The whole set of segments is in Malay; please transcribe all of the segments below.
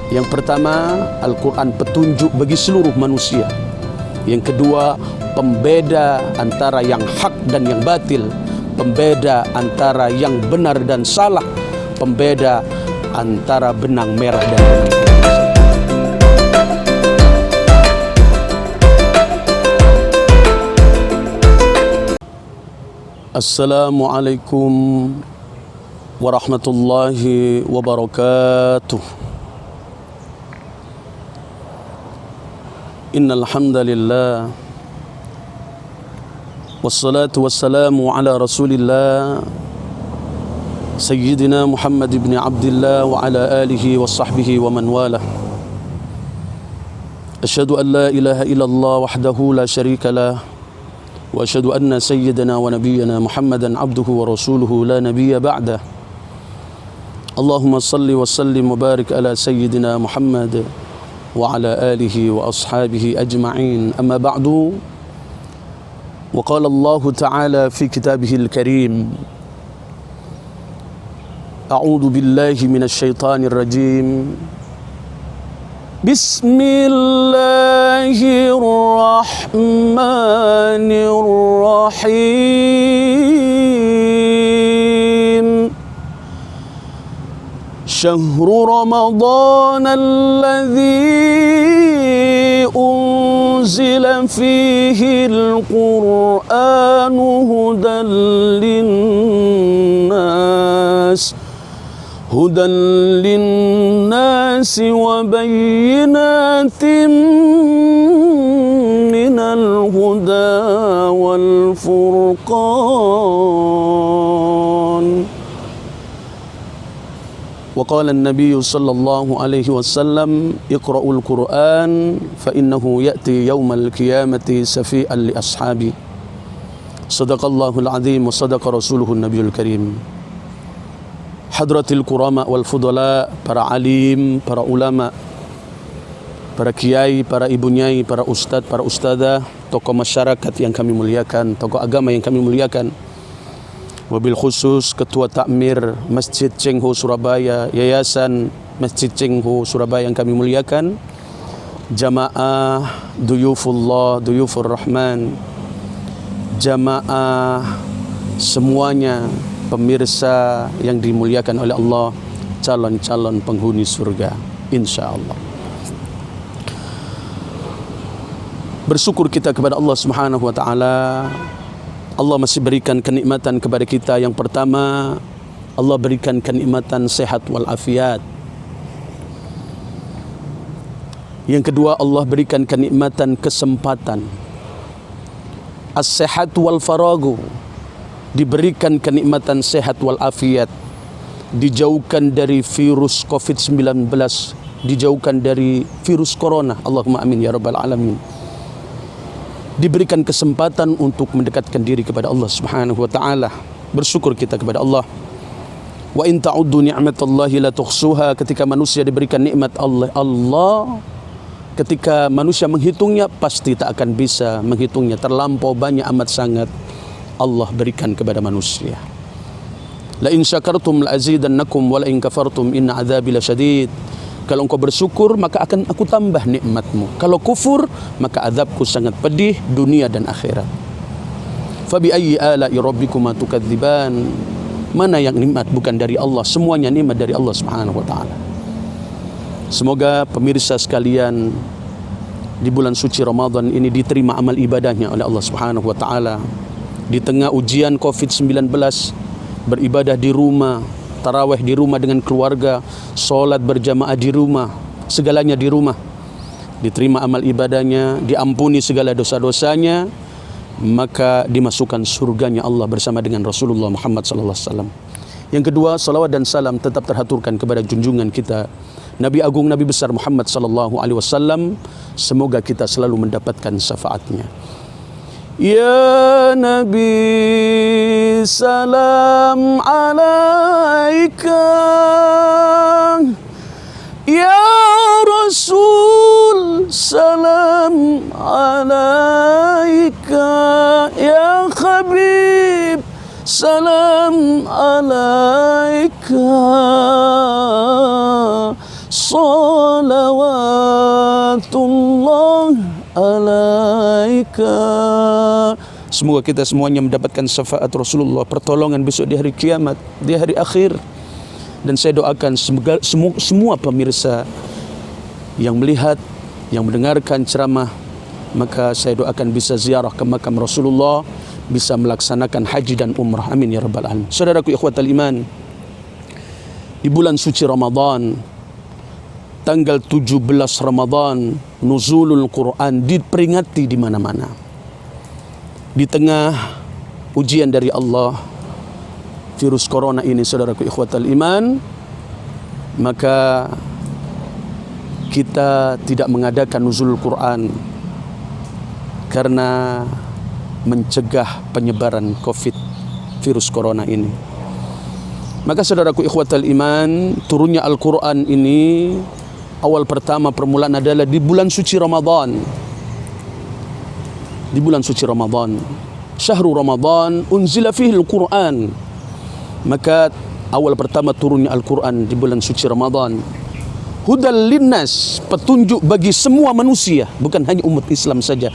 Yang pertama, Al-Quran petunjuk bagi seluruh manusia. Yang kedua, pembeda antara yang hak dan yang batil, pembeda antara yang benar dan salah, pembeda antara benang merah dan benang putih. Assalamualaikum warahmatullahi wabarakatuh. Innal hamdalillah wassalatu wassalamu ala Rasulillah Sayyidina Muhammad ibn Abdullah wa ala alihi wa sahbihi wa man walah. Asyhadu an la ilaha illallah wahdahu la syarika lah wa asyhadu anna sayyidana wa nabiyyana Muhammadan abduhu wa rasuluhu la nabiyya ba'dah. Allahumma salli wa sallim wa barik ala sayyidina Muhammad wa ala alihi wa ashabihi ajma'in. Amma ba'du. Wa qala Allah ta'ala fi kitabihil karim, a'udzu billahi minasy syaithanir rajim. Bismillahirrahmanirrahim. Syahrul Ramadan alladzi unzila fihi al-Qur'an hudan linnas wa bayyinatin minal huda wal furqan. Wa qala an-nabiy sallallahu alaihi wasallam, iqra'ul Qur'an fa innahu ya'ti yaumal qiyamati safi'an li ashabi. Sadaqallahul azim wa sadaqa rasuluhun nabiyul karim. Hadratil kurama wal fudala, para alim, para ulama, para kiai, para ibu nyai, para ustadz, para ustadzah, tokoh masyarakat yang kami muliakan, tokoh agama yang kami muliakan, wabil khusus Ketua Takmir Masjid Cengho Surabaya, Yayasan Masjid Cengho Surabaya yang kami muliakan, jamaah duyufullah, duyufur rahman, jamaah semuanya, pemirsa yang dimuliakan oleh Allah, calon-calon penghuni surga insyaallah. Bersyukur kita kepada Allah Subhanahu wa taala. Allah masih berikan kenikmatan kepada kita. Yang pertama, Allah berikan kenikmatan sehat wal afiat. Yang kedua, Allah berikan kenikmatan kesempatan. As-sehat wal faragu, diberikan kenikmatan sehat wal afiat, dijauhkan dari virus COVID-19, dijauhkan dari virus corona. Allahumma amin ya rabbal alamin. Diberikan kesempatan untuk mendekatkan diri kepada Allah Subhanahu wa taala. Bersyukur kita kepada Allah. Wa in ta'uddu ni'matallahi la tuhsuha. Ketika manusia diberikan nikmat Allah, ketika manusia menghitungnya pasti tak akan bisa menghitungnya. Terlampau banyak amat sangat Allah berikan kepada manusia. La in syakartum la azidannakum wa la in kafartum inna adzabi lasyadid. Kalau engkau bersyukur maka akan aku tambah nikmatmu. Kalau kufur maka azabku sangat pedih dunia dan akhirat. Fa bi ayyi ala'i rabbikuma tukadziban. Mana yang nikmat bukan dari Allah? Semuanya nikmat dari Allah Subhanahu wa taala. Semoga pemirsa sekalian di bulan suci Ramadan ini diterima amal ibadahnya oleh Allah Subhanahu wa taala. Di tengah ujian COVID-19, beribadah di rumah, tarawih di rumah dengan keluarga, solat berjamaah di rumah, segalanya di rumah. Diterima amal ibadahnya, diampuni segala dosa-dosanya, maka dimasukkan surganya Allah bersama dengan Rasulullah Muhammad sallallahu alaihi wasallam. Yang kedua, salawat dan salam tetap terhaturkan kepada junjungan kita Nabi Agung Nabi Besar Muhammad sallallahu alaihi wasallam. Semoga kita selalu mendapatkan syafaatnya. Ya Nabi, salam alaika. Ya Rasul, salam alaika. Ya Habib, salam alaika. salawatullah alaika. Semoga kita semuanya mendapatkan syafaat Rasulullah, pertolongan besok di hari kiamat, di hari akhir. Dan saya doakan semoga semua pemirsa yang melihat, yang mendengarkan ceramah, maka saya doakan bisa ziarah ke makam Rasulullah, bisa melaksanakan haji dan umrah. Amin ya rabbal alamin. Saudaraku ikhwatal iman, di bulan suci Ramadan, tanggal 17 Ramadan, nuzulul Quran diperingati di mana-mana. Di tengah ujian dari Allah, virus corona ini, saudaraku ikhwatal iman, maka kita tidak mengadakan nuzulul Quran karena mencegah penyebaran COVID, virus corona ini. Maka saudaraku ikhwatal iman, turunnya Al-Quran ini awal pertama permulaan adalah di bulan suci Ramadan. Di bulan suci Ramadan, syahrul Ramadan unzila fihi Al-Quran. Maka awal pertama turunnya Al-Quran di bulan suci Ramadan. Hudal linnas, petunjuk bagi semua manusia, bukan hanya umat Islam saja.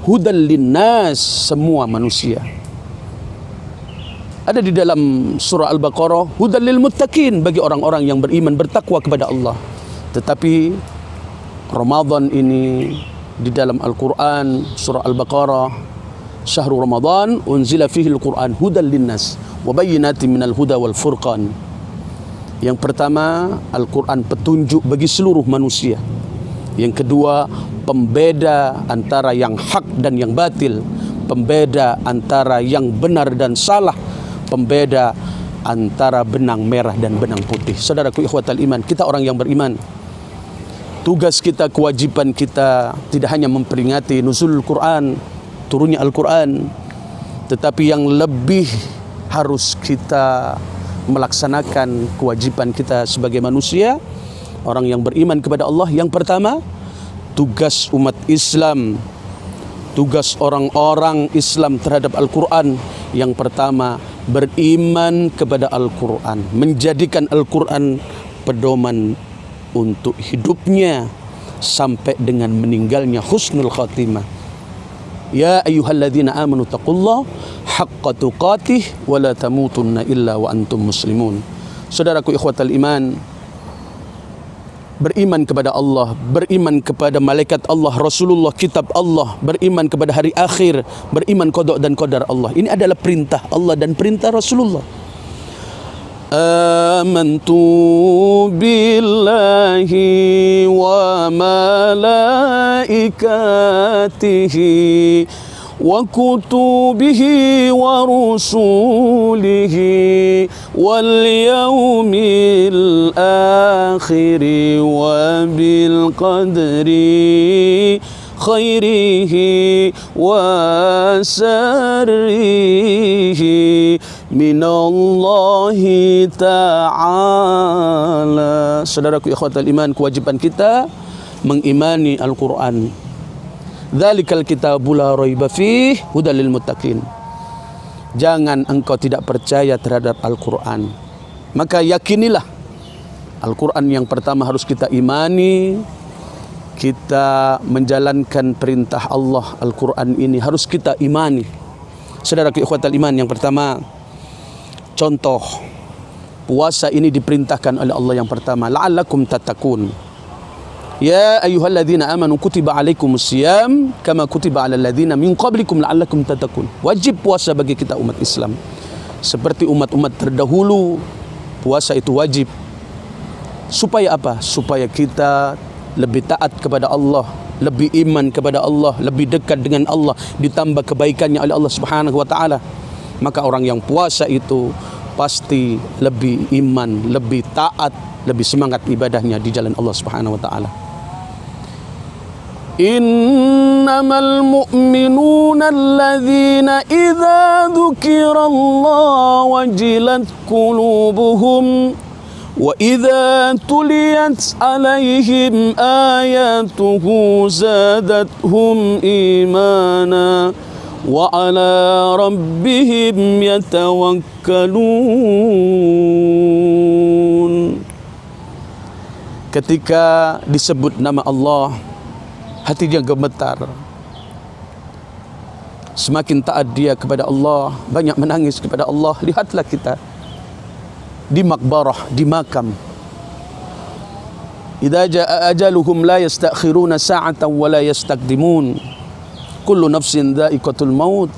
Hudal linnas, semua manusia. Ada di dalam surah Al-Baqarah, hudal lil muttaqin, bagi orang-orang yang beriman, bertakwa kepada Allah. Tetapi Ramadan ini di dalam Al-Quran, surah Al-Baqarah, syahrul Ramadan unzila fihi Al-Quran hudal linnas wa bayyinatin minal huda wal furqan. Yang pertama, Al-Quran petunjuk bagi seluruh manusia. Yang kedua, pembeda antara yang hak dan yang batil, pembeda antara yang benar dan salah, pembeda antara benang merah dan benang putih. Saudaraku ikhwatal iman, kita orang yang beriman, tugas kita, kewajiban kita tidak hanya memperingati nuzulul Quran, turunnya Al-Quran, tetapi yang lebih harus kita melaksanakan kewajiban kita sebagai manusia, orang yang beriman kepada Allah. Yang pertama, tugas umat Islam, tugas orang-orang Islam terhadap Al-Quran. Yang pertama, beriman kepada Al-Quran, menjadikan Al-Quran pedoman untuk hidupnya sampai dengan meninggalnya, husnul khatimah. Ya ayyuhalladzina amanu taqullaha haqqa tuqatih wa la tamutunna illa wa antum muslimun. Saudaraku ikhwatal iman, beriman kepada Allah, beriman kepada malaikat Allah, Rasulullah, kitab Allah, beriman kepada hari akhir, beriman qada dan qadar Allah. Ini adalah perintah Allah dan perintah Rasulullah. Amantu billahi wa malaikatihi wa kutubihi wa rusulihi wal yawmil akhiri wa bil qadri khairihi wa sarrihi minallahi ta'ala. Saudaraku ikhwatal iman, kewajiban kita mengimani Al-Quran. Dzalikal kitabul la raiba fih hudal lil muttaqin. Jangan engkau tidak percaya terhadap Al-Quran, maka yakinilah Al-Quran yang pertama harus kita imani. Kita menjalankan perintah Allah, Al-Quran ini harus kita imani. Saudaraku ikhwatal iman, yang pertama, contoh puasa ini diperintahkan oleh Allah yang pertama, la'allakum tattaqun. Ya ayyuhalladzina amanu kutiba alaikumus siyam kama kutiba alal ladzina min qablikum la'allakum tattaqun. Wajib puasa bagi kita umat Islam. Seperti umat-umat terdahulu, puasa itu wajib. Supaya apa? Supaya kita lebih taat kepada Allah, lebih iman kepada Allah, lebih dekat dengan Allah, ditambah kebaikannya oleh Allah Subhanahu wa taala. Maka orang yang puasa itu pasti lebih iman, lebih taat, lebih semangat ibadahnya di jalan Allah Subhanahu wa taala. Innamal mu'minuna alladzina idza dzukirallahu wajilat qulubuhum wa idza tuliyat alaihim ayatuhu zadatuhum imana wa ala rabbihim yatawakkalun. ketika disebut nama Allah, hatinya gemetar. Semakin taat dia kepada Allah, banyak menangis kepada Allah. Lihatlah kita di makbarah, di makam. Idza jaa ajaluhum la yastakhiruna sa'atan wa la yastaqdimun. Kullu nafsin dha'iqatul maut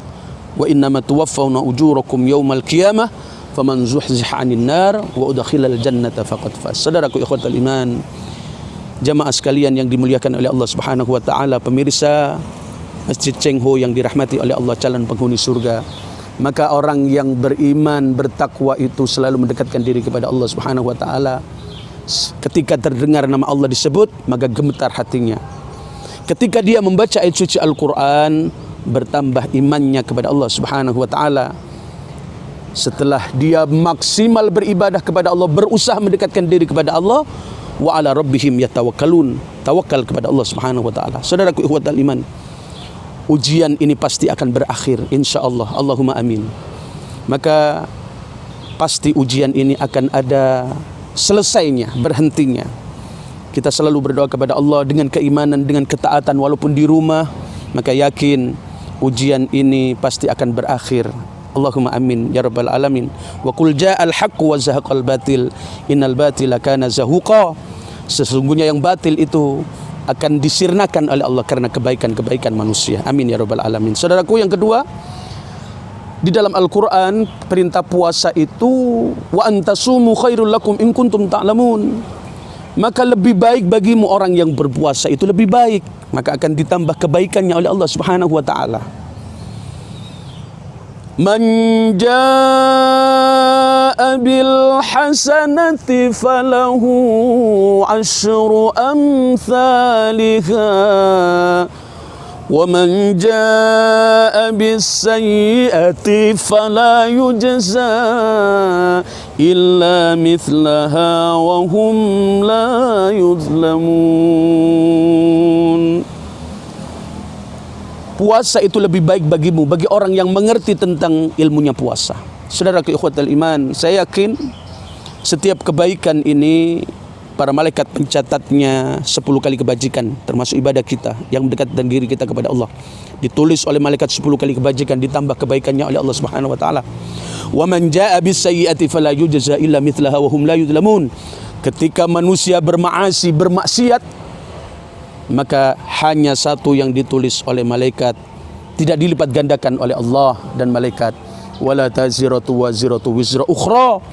wa innama tuwaffawna ujurakum yaumal qiyamah faman zuhziha 'anil nar wa udkhilal jannata faqad faz. Saudaraku ikhwatal iman, jamaah sekalian yang dimuliakan oleh Allah Subhanahu wa taala, pemirsa Masjid Cheng Ho yang dirahmati oleh Allah, calon penghuni surga. Maka orang yang beriman, bertakwa itu selalu mendekatkan diri kepada Allah Subhanahu wa taala. Ketika terdengar nama Allah disebut, maka gemetar hatinya. Ketika dia membaca ayat suci Al-Qur'an, bertambah imannya kepada Allah Subhanahu wa taala. Setelah dia maksimal beribadah kepada Allah, berusaha mendekatkan diri kepada Allah, wa ala rabbihim yatawakkalun, tawakal kepada Allah Subhanahu wa taala. Saudaraku ikhwatal iman, ujian ini pasti akan berakhir insyaallah, Allahumma amin. Maka pasti ujian ini akan ada selesainya, berhentinya. Kita selalu berdoa kepada Allah dengan keimanan, dengan ketaatan walaupun di rumah, maka yakin ujian ini pasti akan berakhir. Allahumma amin ya rabbal alamin. Wa qul ja'al haqq wa zahaqal batil innal batila kana zahuqa. Sesungguhnya yang batil itu akan disirnakan oleh Allah karena kebaikan-kebaikan manusia. Amin ya rabbal alamin. Saudaraku, yang kedua, di dalam Al-Quran perintah puasa itu wa antasumu khairul lakum in kuntum ta'lamun. Maka lebih baik bagimu orang yang berpuasa itu lebih baik, maka akan ditambah kebaikannya oleh Allah Subhanahu wa taala. Man jaa bil hasanati falahu asyru amsalihha wa man jaa bis sayyiati fala yujza illa mithlaha wa hum la yuzlamun. Puasa itu lebih baik bagimu, bagi orang yang mengerti tentang ilmunya puasa. Saudaraku ikhwatal iman, saya yakin setiap kebaikan ini para malaikat pencatatnya 10 kali kebajikan, termasuk ibadah kita yang mendekatkan diri kita kepada Allah. Ditulis oleh malaikat 10 kali kebajikan, ditambah kebaikannya oleh Allah Subhanahu wa taala. Wa man jaa bis sayyiati fala yujza illa mithlaha wa hum la yuzlamun. Ketika manusia bermaasi, bermaksiat, maka hanya satu yang ditulis oleh malaikat, tidak dilipat gandakan oleh Allah dan malaikat. Wala taziratu waziratu wizra ukhra.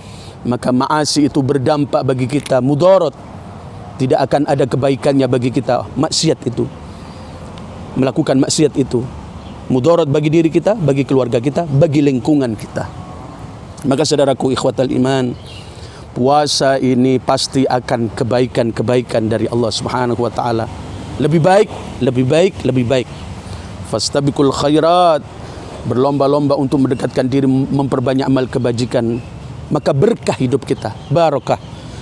Maka maasi itu berdampak bagi kita mudarat, tidak akan ada kebaikannya bagi kita. Maksiat itu, melakukan maksiat itu mudarat bagi diri kita, bagi keluarga kita, bagi lingkungan kita. Maka saudaraku ikhwatal iman, puasa ini pasti akan kebaikan-kebaikan dari Allah Subhanahu wa taala. Lebih baik, lebih baik, lebih baik. Fastabiqul khairat, berlomba-lomba untuk mendekatkan diri, memperbanyak amal kebajikan. Maka berkah hidup kita, barakah.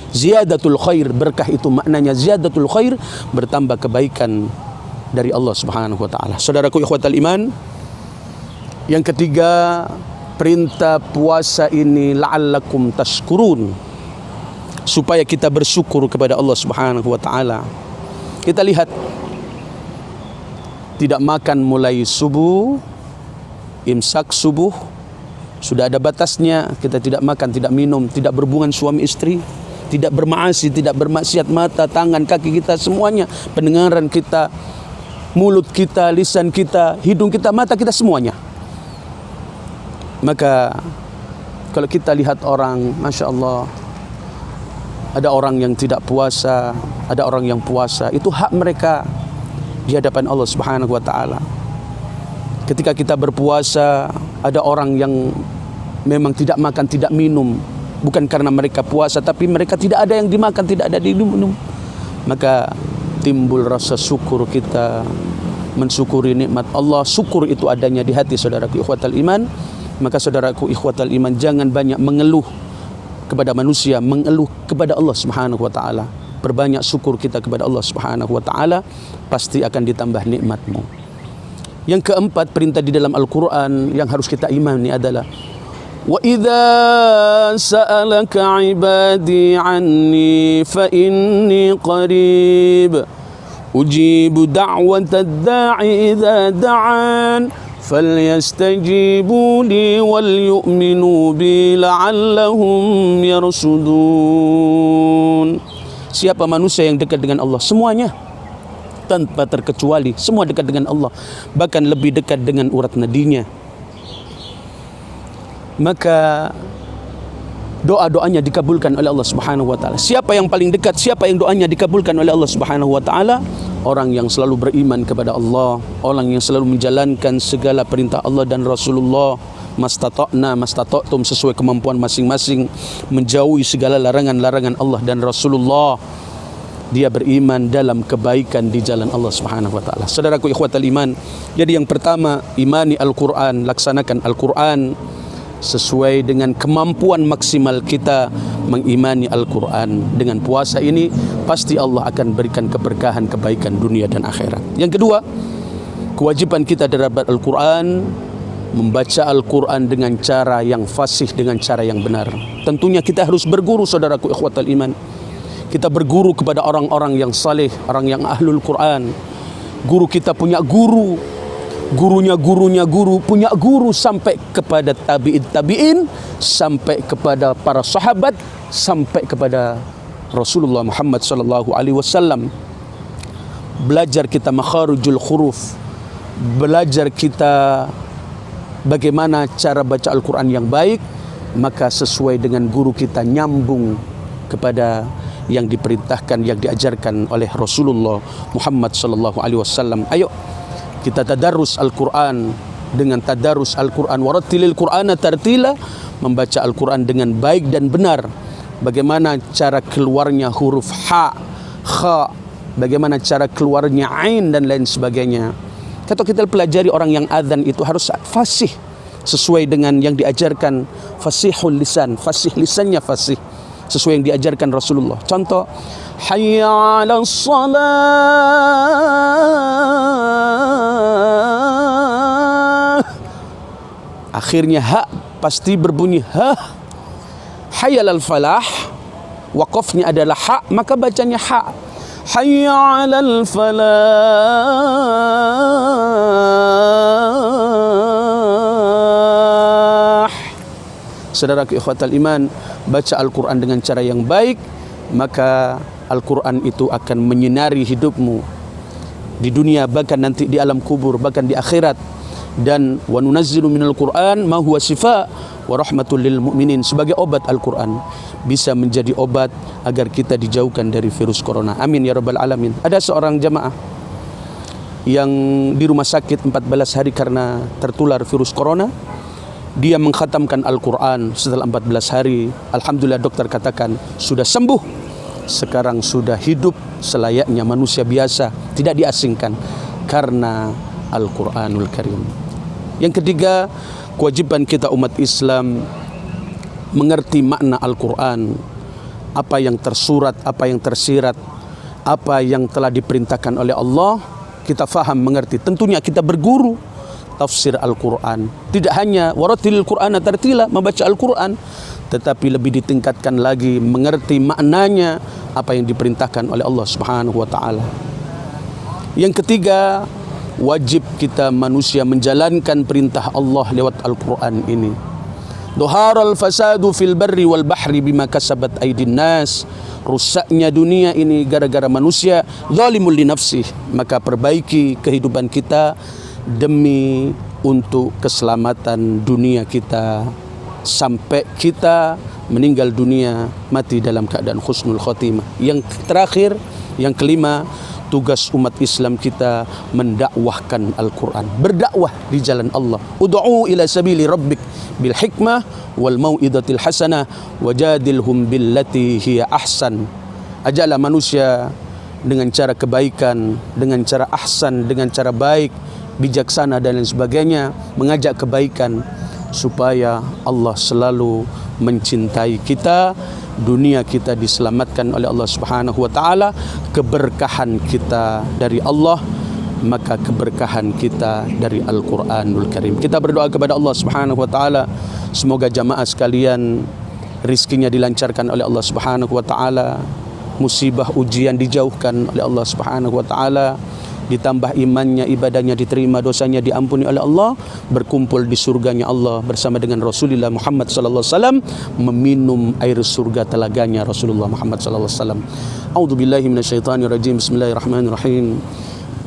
Ziyadatul khair, berkah itu maknanya ziyadatul khair, bertambah kebaikan dari Allah Subhanahu wa taala. Saudaraku ikhwatal iman, yang ketiga, perintah puasa ini la'allakum tashkurun, supaya kita bersyukur kepada Allah Subhanahu wa taala. Kita lihat, tidak makan mulai subuh, imsak subuh, sudah ada batasnya. Kita tidak makan, tidak minum, tidak berhubungan suami istri, tidak bermaasi, tidak bermaksiat, mata, tangan, kaki kita semuanya, pendengaran kita, mulut kita, lisan kita, hidung kita, mata kita, semuanya. Maka kalau kita lihat orang, Masya Allah, ada orang yang tidak puasa, ada orang yang puasa, itu hak mereka di hadapan Allah Subhanahu wa taala. Ketika kita berpuasa, ada orang yang memang tidak makan, tidak minum, bukan karena mereka puasa, tapi mereka tidak ada yang dimakan, tidak ada diminum. Maka timbul rasa syukur kita, mensyukuri nikmat Allah. Syukur itu adanya di hati saudaraku ikhwatal iman. Maka saudaraku ikhwatal iman, jangan banyak mengeluh kepada manusia, mengeluh kepada Allah Subhanahu wa taala. Perbanyak syukur kita kepada Allah Subhanahu wa taala, pasti akan ditambah nikmatmu. Yang keempat, perintah di dalam Al-Quran yang harus kita imani adalah وإذا سألك عبادي عني فإني قريب أجيب دعوة الداعي إذا دعان فليستجيبوا لي وليؤمنوا بي لعلهم يرشدون. Siapa manusia yang dekat dengan Allah? Semuanya tanpa terkecuali, semua dekat dengan Allah, bahkan lebih dekat dengan urat nadinya. Maka doa-doanya dikabulkan oleh Allah Subhanahu wa taala. Siapa yang paling dekat? Siapa yang doanya dikabulkan oleh Allah Subhanahu wa taala? Orang yang selalu beriman kepada Allah, orang yang selalu menjalankan segala perintah Allah dan Rasulullah, mastata'tum, sesuai kemampuan masing-masing, menjauhi segala larangan-larangan Allah dan Rasulullah. Dia beriman dalam kebaikan di jalan Allah Subhanahu wa taala. Saudaraku ikhwatal iman, jadi yang pertama, imani Al-Qur'an, laksanakan Al-Qur'an sesuai dengan kemampuan maksimal kita mengimani Al-Quran. Dengan puasa ini pasti Allah akan berikan keberkahan, kebaikan dunia dan akhirat. Yang kedua, kewajiban kita terhadap Al-Quran, membaca Al-Quran dengan cara yang fasih, dengan cara yang benar. Tentunya kita harus berguru, saudaraku ikhwatal iman. Kita berguru kepada orang-orang yang saleh, orang yang ahlul Quran. Guru kita punya guru, gurunya guru, punya guru sampai kepada tabi'in, sampai kepada para sahabat, sampai kepada Rasulullah Muhammad sallallahu alaihi wasallam. Belajar kita makharijul huruf, belajar kita bagaimana cara baca Al-Quran yang baik, maka sesuai dengan guru kita, nyambung kepada yang diperintahkan, yang diajarkan oleh Rasulullah Muhammad sallallahu alaihi wasallam. Ayo kita tadarus Al-Quran dengan tadarus Al-Quran, warattilil Qur'ana tartila, membaca Al-Quran dengan baik dan benar. Bagaimana cara keluarnya huruf ha, kha, bagaimana cara keluarnya ain dan lain sebagainya. Kalau kita pelajari orang yang azan itu harus fasih sesuai dengan yang diajarkan, fasihul lisan, fasih lisannya fasih sesuai yang diajarkan Rasulullah. Contoh, hayya 'alas shalah, akhirnya ha pasti berbunyi ha. Hayya 'alal falah, waqafnya adalah ha, maka bacanya ha. Hayya 'alal falah. Saudaraku ikhwatal iman, baca Al-Quran dengan cara yang baik, maka Al-Quran itu akan menyinari hidupmu di dunia, bahkan nanti di alam kubur, bahkan di akhirat. Dan wa nunazzilu minal Qur'an ma huwa shifa wa rahmatul lil mu'minin, sebagai obat Al-Quran bisa menjadi obat agar kita dijauhkan dari virus corona. Amin ya rabbal alamin. Ada seorang jamaah yang di rumah sakit 14 hari karena tertular virus corona. Dia mengkhatamkan Al-Quran setelah 14 hari. Alhamdulillah, dokter katakan sudah sembuh. Sekarang sudah hidup selayaknya manusia biasa, tidak diasingkan karena Al-Quranul Karim. Yang ketiga, kewajiban kita umat Islam mengerti makna Al-Quran, apa yang tersurat, apa yang tersirat, apa yang telah diperintahkan oleh Allah, kita faham, mengerti. Tentunya kita berguru tafsir Al-Quran, tidak hanya warattilil Qur'ana tartila, membaca Al-Quran, tetapi lebih ditingkatkan lagi mengerti maknanya, apa yang diperintahkan oleh Allah Subhanahu wa taala. Yang ketiga, wajib kita manusia menjalankan perintah Allah lewat Al-Quran ini. Dhaharal fasadu fil barri wal bahri bima kasabat aydin nas. Rusaknya dunia ini gara-gara manusia zalimul li nafsih, maka perbaiki kehidupan kita demi untuk keselamatan dunia kita sampai kita meninggal dunia mati dalam keadaan husnul khotimah. Yang terakhir, yang kelima, tugas umat Islam kita mendakwahkan Al-Quran, berdakwah di jalan Allah. Ud'u ila sabili rabbik bil hikmah wal mau'izatil hasanah wajadilhum billati hiya ahsan. Ajaklah manusia dengan cara kebaikan, dengan cara ahsan, dengan cara baik, bijaksana dan lain sebagainya, mengajak kebaikan supaya Allah selalu mencintai kita, dunia kita diselamatkan oleh Allah Subhanahu wa taala, keberkahan kita dari Allah, maka keberkahan kita dari Al-Quranul Karim. Kita berdoa kepada Allah Subhanahu wa taala Semoga jamaah sekalian rizkinya dilancarkan oleh Allah Subhanahu wa taala, musibah ujian dijauhkan oleh Allah Subhanahu wa taala, ditambah imannya, ibadahnya diterima, dosanya diampuni oleh Allah, berkumpul di surganya Allah bersama dengan Rasulullah Muhammad sallallahu alaihi wasallam, meminum air surga telaganya Rasulullah Muhammad sallallahu alaihi wasallam. A'udzubillahi minasyaitonir rajim. Bismillahirrahmanirrahim.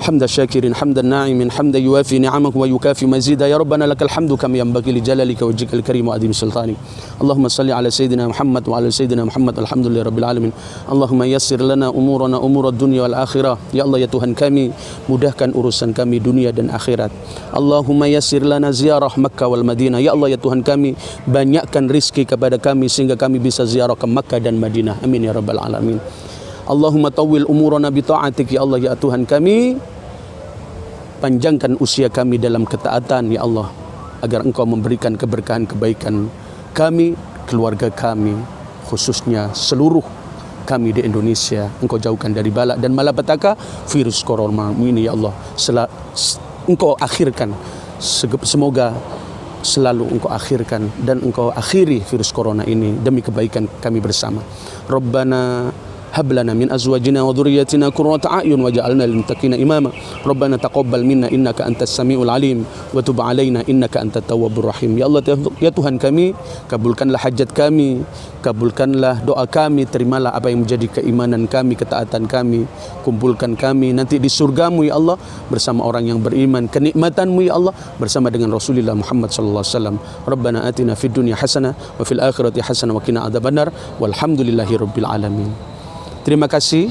حمد الشاكر حمد الناعم حمد يوافي نعمه ويكافي مزيدا يا ربنا لك الحمد كما ينبغي لجلالك وجهك الكريم وعظيم سلطانك. اللهم صل على سيدنا محمد وعلى سيدنا محمد. الحمد لله رب العالمين. اللهم يسر لنا امورنا امور الدنيا والاخره. Ya Allah ya Tuhan kami, mudahkan urusan kami dunia dan akhirat. Allahumma yassir lana ziarah Makkah wal Madinah. Ya Allah ya Tuhan kami, banyakkan rizki kepada kami sehingga kami bisa ziarah ke Makkah dan Madinah. Amin ya rabbal alamin. Allahumma tawwil umurana bi ta'atik. Ya Allah ya Tuhan kami, panjangkan usia kami dalam ketaatan ya Allah, agar Engkau memberikan keberkahan kebaikan kami, keluarga kami, khususnya seluruh kami di Indonesia. Engkau jauhkan dari bala dan malapetaka virus corona ini ya Allah. Engkau akhirkan, semoga selalu Engkau akhirkan dan Engkau akhiri virus corona ini demi kebaikan kami bersama. Rabbana هب لنا من أزواجنا وذرياتنا قرة أعين واجعلنا للمتقين إماما ربنا تقبل منا إنك أنت السميع العليم وتب علينا إنك أنت التواب الرحيم. Ya Allah ya Tuhan kami, kabulkanlah hajat kami, kabulkanlah doa kami, terimalah apa yang menjadi keimanan kami, ketaatan kami, kumpulkan kami nanti di surgamu ya Allah bersama orang yang beriman, kenikmatanmu ya Allah bersama dengan Rasulullah Muhammad sallallahu alaihi wasallam. Rabbana atina fid dunya hasanah wa fil akhirati hasanah wa qina adzabannar walhamdulillahi rabbil alamin. Terima kasih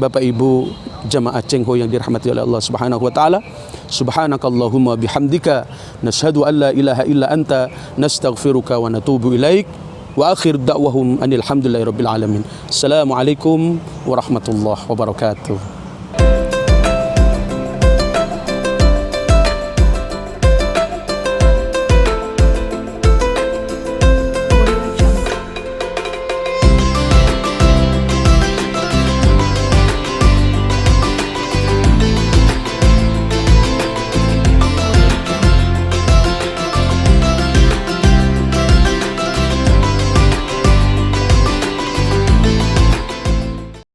Bapak Ibu jamaah Cengho yang dirahmati oleh Allah Subhanahu wa taala. Subhanakallahumma bihamdika nashhadu an la ilaha illa anta nastaghfiruka wa natubu ilaik. Wa akhir da'wahum anil hamdulillahi rabbil alamin. Assalamualaikum warahmatullahi wabarakatuh.